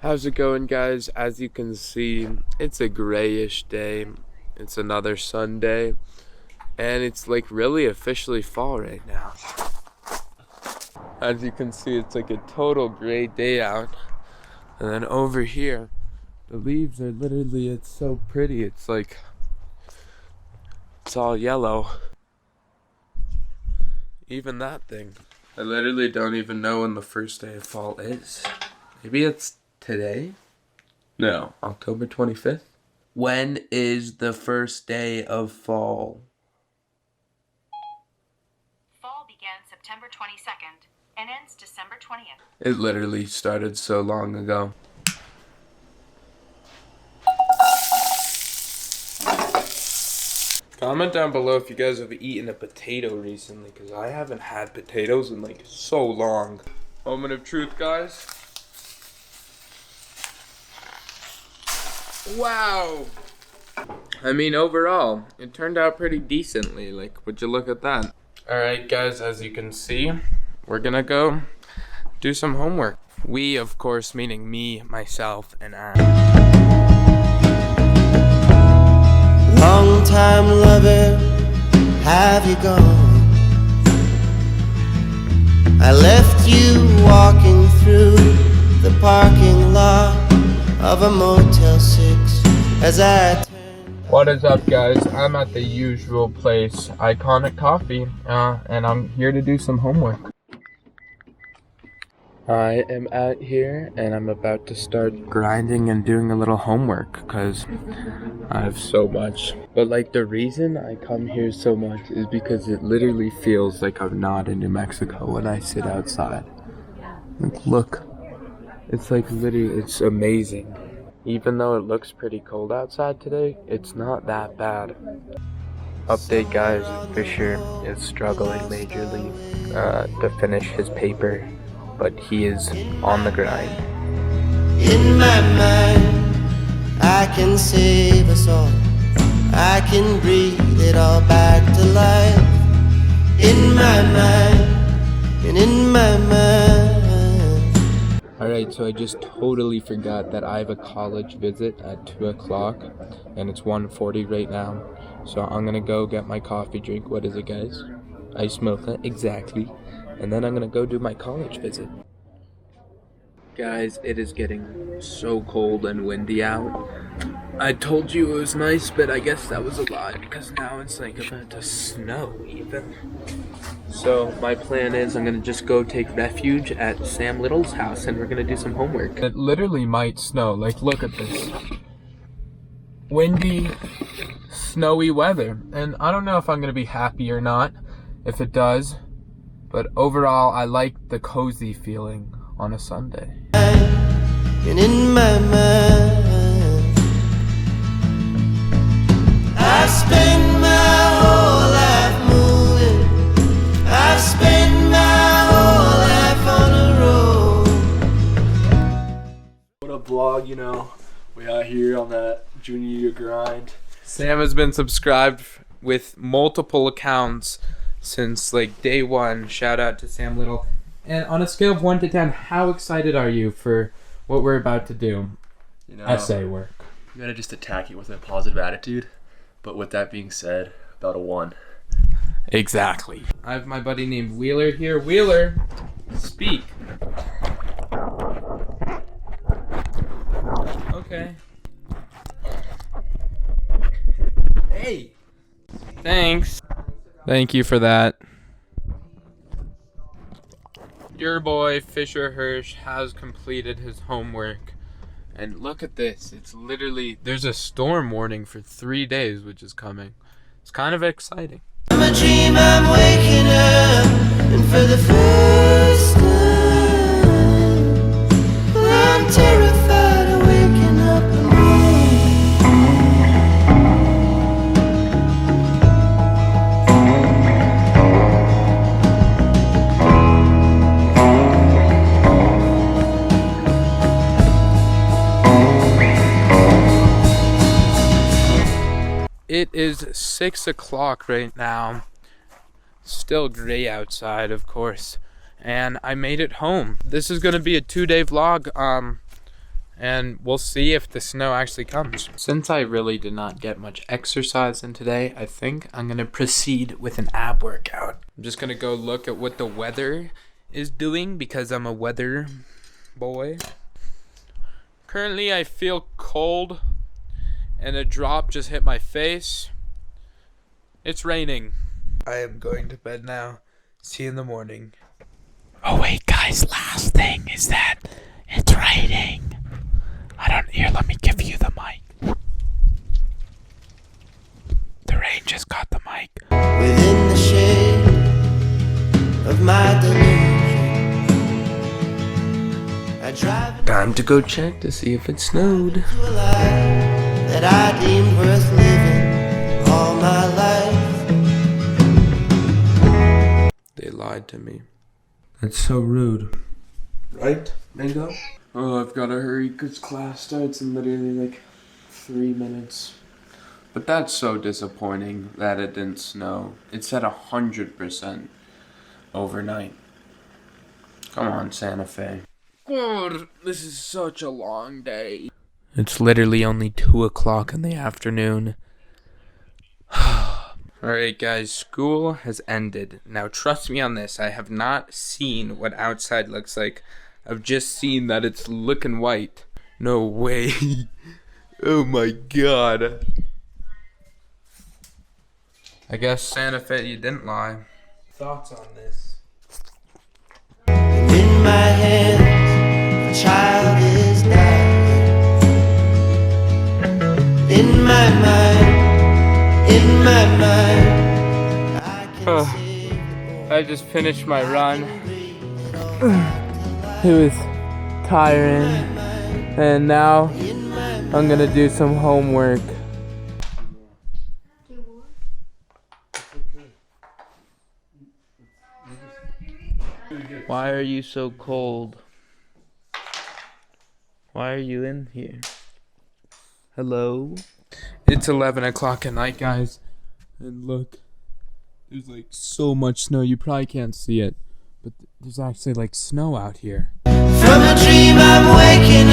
How's it going, guys? As you can see, it's a grayish day. It's another Sunday, and it's like really officially fall right now. As you can see, it's like a total gray day out. And then over here, the leaves are literally, it's so pretty. It's like, it's all yellow. Even that thing. I literally don't even know when the first day of fall is. Maybe it's today? No, October 25th? When is the first day of fall? Fall began September 22nd and ends December 20th. It literally started so long ago. Comment down below if you guys have eaten a potato recently, because I haven't had potatoes in like so long. Moment of truth, guys. Wow! I mean, overall, it turned out pretty decently. Like, would you look at that? Alright, guys, as you can see, we're gonna go do some homework. We, of course, meaning me, myself, and I. Long time lover, have you gone? I left you walking through the parking lot of a Motel 6 as I turned. What is up, guys? I'm at the usual place, Iconic Coffee, and I'm here to do some homework. I am out here and I'm about to start grinding and doing a little homework because I have so much. But like, the reason I come here so much is because it literally feels like I'm not in New Mexico when I sit outside. Like, look, it's like literally, it's amazing. Even though it looks pretty cold outside today, it's not that bad. Update, guys, Fisher is struggling majorly to finish his paper, but he is on the grind. In my mind, I can save us all. I can breathe it all back to life. In my mind, and in my mind. Alright, so I just totally forgot that I have a college visit at 2 o'clock, and it's 1:40 right now. So I'm gonna go get my coffee drink. What is it, guys? Ice mocha, exactly. And then I'm gonna go do my college visit. Guys, it is getting so cold and windy out. I told you it was nice, but I guess that was a lie because now it's like about to snow even. So my plan is I'm gonna just go take refuge at Sam Little's house and we're gonna do some homework. It literally might snow. Like, look at this. Windy, snowy weather. And I don't know if I'm gonna be happy or not if it does. But overall, I like the cozy feeling on a Sunday. And in my mind, I spend my whole life moving. I spend my whole life on the road. What a vlog, you know. We out here on that junior year grind. Sam has been subscribed with multiple accounts since like day one. Shout out to Sam Little. And on a scale of 1 to 10, how excited are you for what we're about to do? You know, Essay work. You gotta just attack it with a positive attitude. But with that being said, about a 1. Exactly. I have my buddy named Wheeler here. Wheeler, speak. Okay. Hey. Thanks. Thank you for that. Your boy, Fisher Hirsch, has completed his homework. And look at this. It's literally, there's a storm warning for 3 days, which is coming. It's kind of exciting. I'm a dream, I'm waking up, and for the first time, I'm terrified of waking up alone. It is 6 o'clock right now. Still gray outside, of course. And I made it home. This is gonna be a 2-day vlog. and we'll see if the snow actually comes. Since I really did not get much exercise in today, I think I'm gonna proceed with an ab workout. I'm just gonna go look at what the weather is doing because I'm a weather boy. Currently I feel cold and a drop just hit my face. It's raining. I am going to bed now. See you in the morning. Oh wait guys, last thing is that it's raining. Here, let me give you the mic. The rain just got the mic. Within the shade of my delusion, I drive Time to go check to see if it snowed. into a life that I deemed worth living all my life. They lied to me. That's so rude. Right, Mango? Oh, I've gotta hurry because class starts in literally like 3 minutes. But that's so disappointing that it didn't snow. It said 100% overnight. Come on, Santa Fe. God, this is such a long day. It's literally only 2 o'clock in the afternoon. Alright guys, school has ended. Now trust me on this, I have not seen what outside looks like. I've just seen that it's looking white. No way. Oh my god. I guess Santa Fe, you didn't lie. Thoughts on this? In my hands, a child is dying. In my mind, I can see the boy. I just finished my run. It was tiring. And now I'm gonna do some homework. Why are you so cold? Why are you in here? Hello? It's 11 o'clock at night, guys. And look, there's like so much snow, you probably can't see it. But there's actually like snow out here. From a dream I'm waking